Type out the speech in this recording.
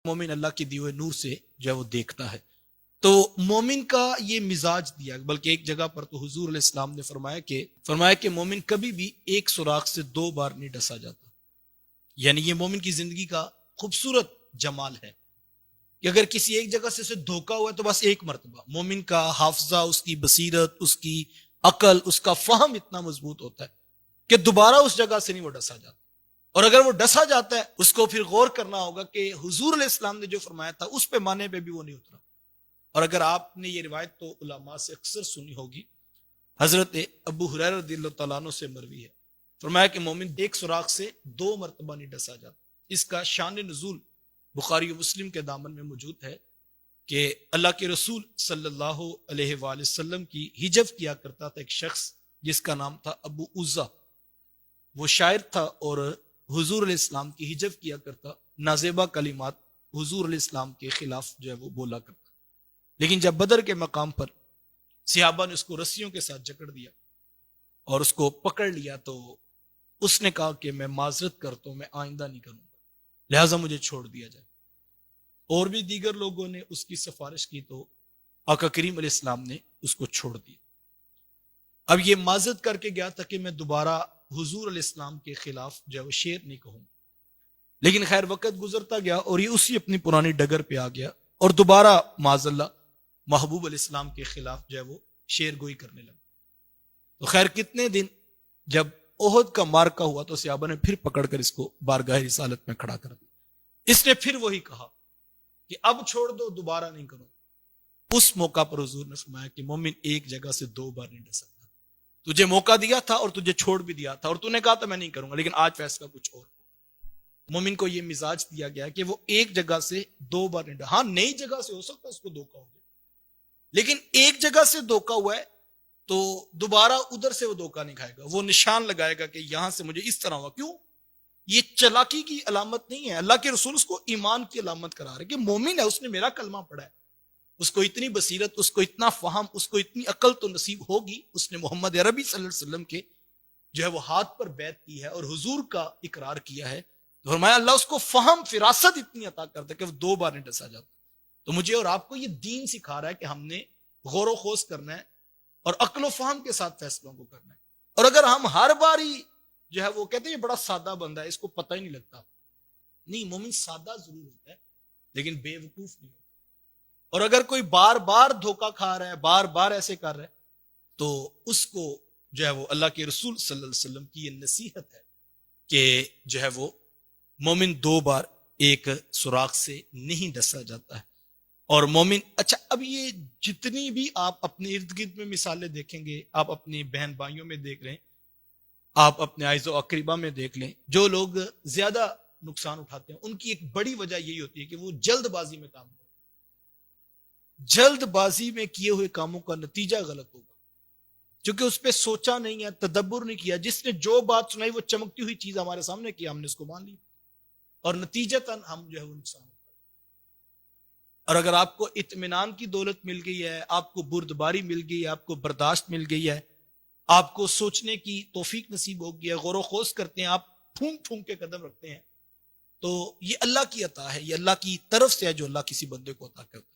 مومن اللہ کے دیے ہوئے نور سے جو ہے وہ دیکھتا ہے. تو مومن کا یہ مزاج دیا، بلکہ ایک جگہ پر تو حضور علیہ السلام نے فرمایا کہ مومن کبھی بھی ایک سوراخ سے 2 بار نہیں ڈسا جاتا. یعنی یہ مومن کی زندگی کا خوبصورت جمال ہے کہ اگر کسی ایک جگہ سے اسے دھوکا ہوا ہے تو بس ایک مرتبہ. مومن کا حافظہ، اس کی بصیرت، اس کی عقل، اس کا فہم اتنا مضبوط ہوتا ہے کہ دوبارہ اس جگہ سے نہیں وہ ڈسا جاتا. اور اگر وہ ڈسا جاتا ہے اس کو پھر غور کرنا ہوگا کہ حضور علیہ السلام نے جو فرمایا تھا اس پیمانے پہ بھی وہ نہیں اترا. اور اگر آپ نے یہ روایت تو علماء سے اکثر سنی ہوگی، حضرت ابو ہریرہ رضی اللہ تعالیٰ عنہ سے مروی ہے، فرمایا کہ مومن ایک سوراخ سے 2 مرتبہ نہیں ڈسا جاتا. اس کا شان نزول بخاری و مسلم کے دامن میں موجود ہے کہ اللہ کے رسول صلی اللہ علیہ وآلہ وسلم کی ہجف کیا کرتا تھا ایک شخص جس کا نام تھا ابو عزہ. وہ شاعر تھا اور حضور علیہ السلام کی ہجف کیا کرتا، نازیبا کلمات حضور علیہ السلام کے خلاف جو ہے وہ بولا کرتا. لیکن جب بدر کے مقام پر صحابہ نے اس کو رسیوں کے ساتھ جکڑ دیا اور اس کو پکڑ لیا تو اس نے کہا کہ میں معذرت کرتا ہوں، میں آئندہ نہیں کروں گا، لہٰذا مجھے چھوڑ دیا جائے. اور بھی دیگر لوگوں نے اس کی سفارش کی تو آقا کریم علیہ السلام نے اس کو چھوڑ دیا. اب یہ معذرت کر کے گیا تھا کہ میں دوبارہ حضور علیہ السلام کے خلاف جو ہے وہ شعر نہیں کہوں. لیکن خیر وقت گزرتا گیا اور یہ اسی اپنی پرانی ڈگر پہ آ گیا اور دوبارہ معاذ اللہ محبوب علیہ السلام کے خلاف جو ہے وہ شعر گوئی کرنے لگا. تو خیر کتنے دن جب احد کا مارکا ہوا تو صحابہ نے پھر پکڑ کر اس کو بارگاہ رسالت میں کھڑا کر دیا. اس نے پھر وہی کہا کہ اب چھوڑ دو، دوبارہ نہیں کرو. اس موقع پر حضور نے فرمایا کہ مومن ایک جگہ سے 2 بار نہیں ڈس سکتا. تجھے موقع دیا تھا اور تجھے چھوڑ بھی دیا تھا اور تو نے کہا تھا میں نہیں کروں گا، لیکن آج فیصلہ کچھ اور. مومن کو یہ مزاج دیا گیا کہ وہ ایک جگہ سے 2 بار نہیں ڈسا. ہاں نئی جگہ سے ہو سکتا اس کو دھوکا ہو گیا، لیکن ایک جگہ سے دھوکا ہوا ہے تو دوبارہ ادھر سے وہ دھوکا نہیں کھائے گا. وہ نشان لگائے گا کہ یہاں سے مجھے اس طرح ہوا. کیوں؟ یہ چلاکی کی علامت نہیں ہے. اللہ کے رسول اس کو ایمان کی علامت قرار ہے کہ مومن ہے، اس نے میرا کلمہ پڑھا ہے، اس کو اتنی بصیرت، اس کو اتنا فہم، اس کو اتنی عقل تو نصیب ہوگی. اس نے محمد عربی صلی اللہ علیہ وسلم کے جو ہے وہ ہاتھ پر بیعت کی ہے اور حضور کا اقرار کیا ہے. تو فرمایا اللہ اس کو فہم، فراست اتنی عطا کرتا ہے کہ وہ 2 بار نہیں ڈسا جاتا. تو مجھے اور آپ کو یہ دین سکھا رہا ہے کہ ہم نے غور و خوض کرنا ہے اور عقل و فہم کے ساتھ فیصلوں کو کرنا ہے. اور اگر ہم ہر باری جو ہے وہ کہتے ہیں یہ بڑا سادہ بندہ ہے، اس کو پتہ ہی نہیں لگتا، نہیں، مومن سادہ ضرور ہوتا ہے لیکن بے وقوف نہیں ہوتا. اور اگر کوئی بار بار دھوکا کھا رہا ہے، بار بار ایسے کر رہا ہے، تو اس کو جو ہے وہ اللہ کے رسول صلی اللہ علیہ وسلم کی یہ نصیحت ہے کہ جو ہے وہ مومن 2 بار ایک سوراخ سے نہیں ڈسا جاتا ہے. اور مومن، اچھا اب یہ جتنی بھی آپ اپنے ارد گرد میں مثالیں دیکھیں گے، آپ اپنی بہن بھائیوں میں دیکھ لیں، آپ اپنے اعز و اقربا میں دیکھ لیں، جو لوگ زیادہ نقصان اٹھاتے ہیں ان کی ایک بڑی وجہ یہی ہوتی ہے کہ وہ جلد بازی میں کام کرتے ہیں. جلد بازی میں کیے ہوئے کاموں کا نتیجہ غلط ہوگا کیونکہ اس پہ سوچا نہیں ہے، تدبر نہیں کیا. جس نے جو بات سنائی وہ چمکتی ہوئی چیز ہمارے سامنے کی، ہم نے اس کو مان لی اور نتیجتاً ہم جو ہے وہ نقصان. اور اگر آپ کو اطمینان کی دولت مل گئی ہے، آپ کو بردباری مل گئی ہے، آپ کو برداشت مل گئی ہے، آپ کو سوچنے کی توفیق نصیب ہو گیا، غور و خوض کرتے ہیں، آپ پھونک پھونک کے قدم رکھتے ہیں، تو یہ اللہ کی عطا ہے، یہ اللہ کی طرف سے ہے جو اللہ کسی بندے کو عطا کرتا ہے.